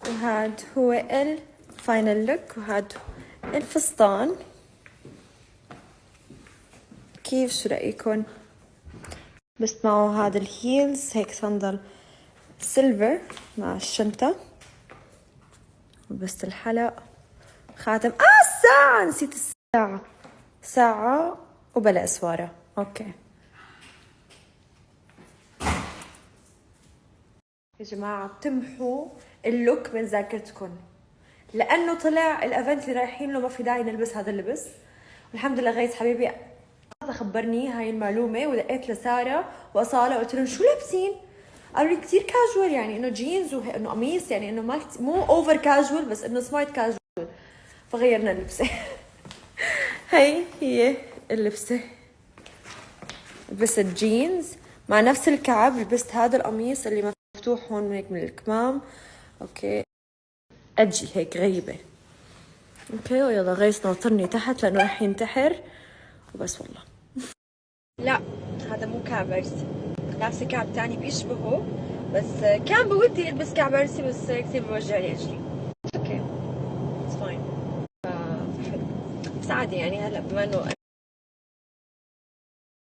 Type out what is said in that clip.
وهاد هو الفاينل لوك، وهاد الفستان. كيف شو رأيكم؟ بس معه هذا الهيلز هيك صندل سيلفر مع الشنطة، وبس الحلق، خاتم. الساعة نسيت الساعة، ساعة وبلا اسوارة. اوكي يا جماعة، بتمحوا اللوك من ذاكرتكم، لانه طلع الايفنت اللي رايحين له ما في داعي نلبس هذا اللبس. والحمد لله غيث حبيبي خبرني هاي المعلومة، ودقيت لسارة وأصالة قلت لهم شو لابسين؟ قالوا لي كثير كاجوال، يعني انه جينز وانه قميص، يعني انه ما مو اوفر كاجوال بس انه سمارت كاجوال. فغيرنا اللبسة. هي اللبسة، لبست جينز مع نفس الكعب، لبست هذا القميص اللي مفتوح هون هيك من الكمام. اوكي ادجي هيك غريبة. اوكي ويلا غيث ناطرني تحت لانه راح ينتحر وبس. والله لا هذا مو كعب عرسي، لابسه كعب تاني بيشبهه، بس كان بودي البس كعب عرسي بس كثير بوجعني اجري. اوكي اتس فاين. حلو بس عادي يعني، هلا بما انه